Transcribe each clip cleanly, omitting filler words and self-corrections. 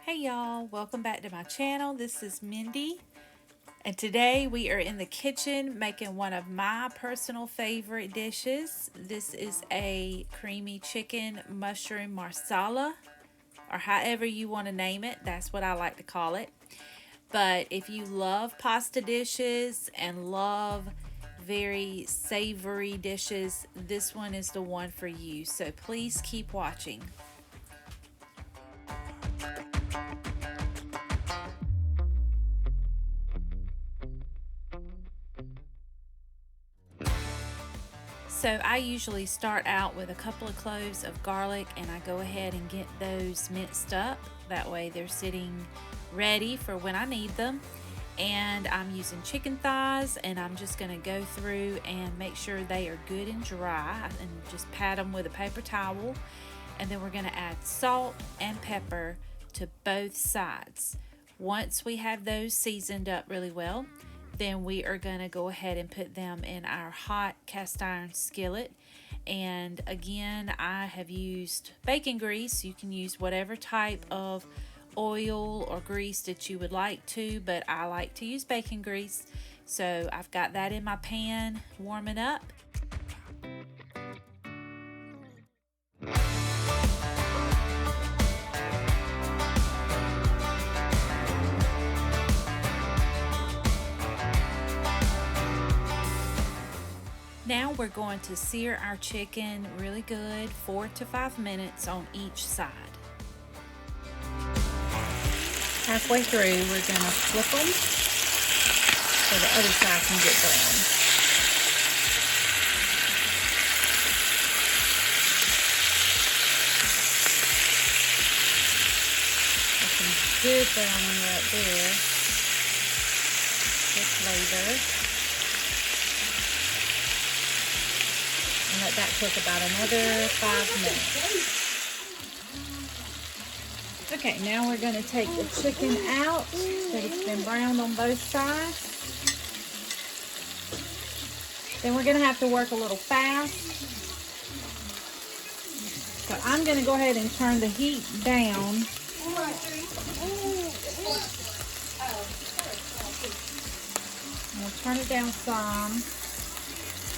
Hey y'all, welcome back to my channel. This is Mindy, and today we are in the kitchen making one of my personal favorite dishes. This is a creamy chicken mushroom marsala, or however you want to name it. That's what I like to call it. But if you love pasta dishes and love very savory dishes, this one is the one for you. So please keep watching. So I usually start out with a couple of cloves of garlic and I go ahead and get those minced up. That way they're sitting ready for when I need them. And I'm using chicken thighs, and I'm just going to go through and make sure they are good and dry and just pat them with a paper towel. And then we're going to add salt and pepper to both sides. Once we have those seasoned up really well, then we are going to go ahead and put them in our hot cast iron skillet. And again, I have used bacon grease. You can use whatever type of oil or grease that you would like to, but I like to use bacon grease. So I've got that in my pan warming up. Now we're going to sear our chicken really good, 4 to 5 minutes on each side. Halfway through, we're going to flip them so the other side can get brown. That's some good browning right there. Good flavor. And let that cook about another 5 minutes. Okay, now we're going to take the chicken out that it's been browned on both sides. Then we're going to have to work a little fast. So I'm going to go ahead and turn the heat down. We'll turn it down some.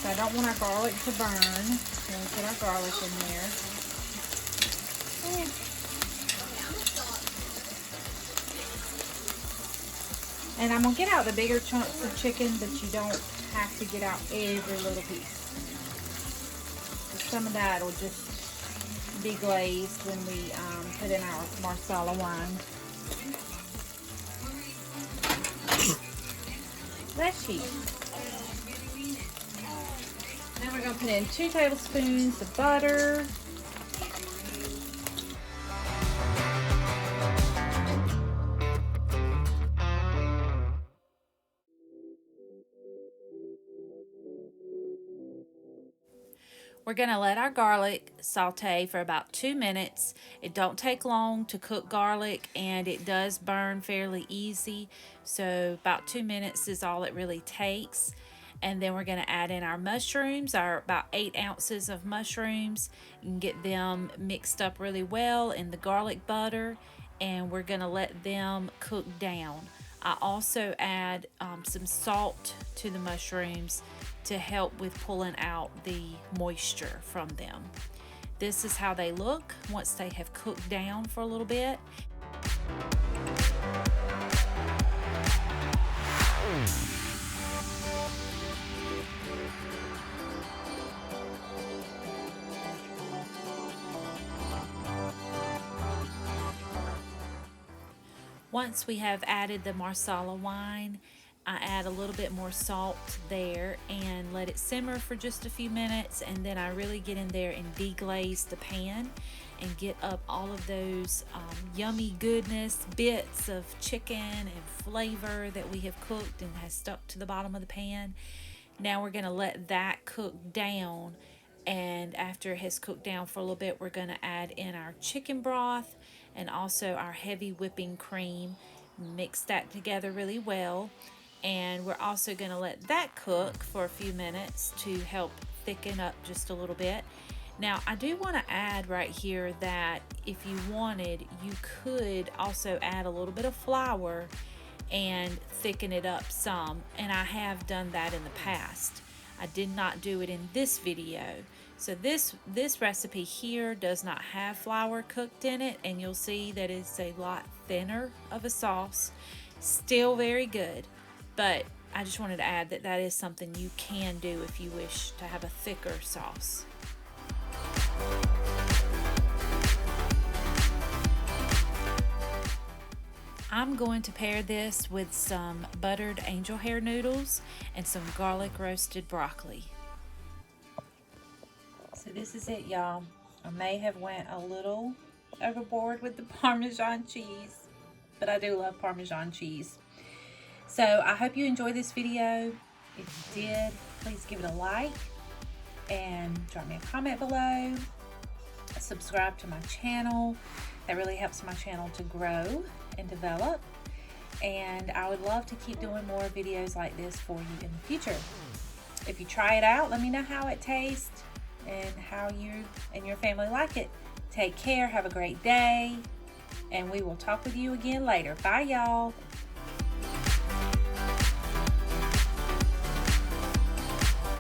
So I don't want our garlic to burn. We'll put our garlic in there. And I'm going to get out the bigger chunks of chicken, but you don't have to get out every little piece. Some of that will just be glazed when we put in our Marsala wine. Bless you. Now we're going to put in 2 tablespoons of butter. We're going to let our garlic saute for about 2 minutes. It don't take long to cook garlic, and it does burn fairly easy. So about 2 minutes is all it really takes. And then we're going to add in our mushrooms, our about 8 ounces of mushrooms, and get them mixed up really well in the garlic butter. And we're going to let them cook down. I also add some salt to the mushrooms to help with pulling out the moisture from them. This is how they look once they have cooked down for a little bit. Once we have added the Marsala wine, I add a little bit more salt there and let it simmer for just a few minutes, and then I really get in there and deglaze the pan and get up all of those yummy goodness, bits of chicken and flavor that we have cooked and has stuck to the bottom of the pan. Now we're going to let that cook down, and after it has cooked down for a little bit, we're going to add in our chicken broth and also our heavy whipping cream. Mix that together really well, and we're also going to let that cook for a few minutes to help thicken up just a little bit. Now, I do want to add right here that if you wanted, you could also add a little bit of flour and thicken it up some, and I have done that in the past. I did not do it in this video. So this recipe here does not have flour cooked in it, and you'll see that it's a lot thinner of a sauce. Still very good, but I just wanted to add that that is something you can do if you wish to have a thicker sauce. I'm going to pair this with some buttered angel hair noodles and some garlic roasted broccoli. So this is it, y'all. I may have went a little overboard with the Parmesan cheese, but I do love Parmesan cheese. So I hope you enjoyed this video. If you did, please give it a like and drop me a comment below. Subscribe to my channel. That really helps my channel to grow and develop. And I would love to keep doing more videos like this for you in the future. If you try it out, let me know how it tastes and how you and your family like it. Take care, have a great day, and we will talk with you again later. Bye, y'all.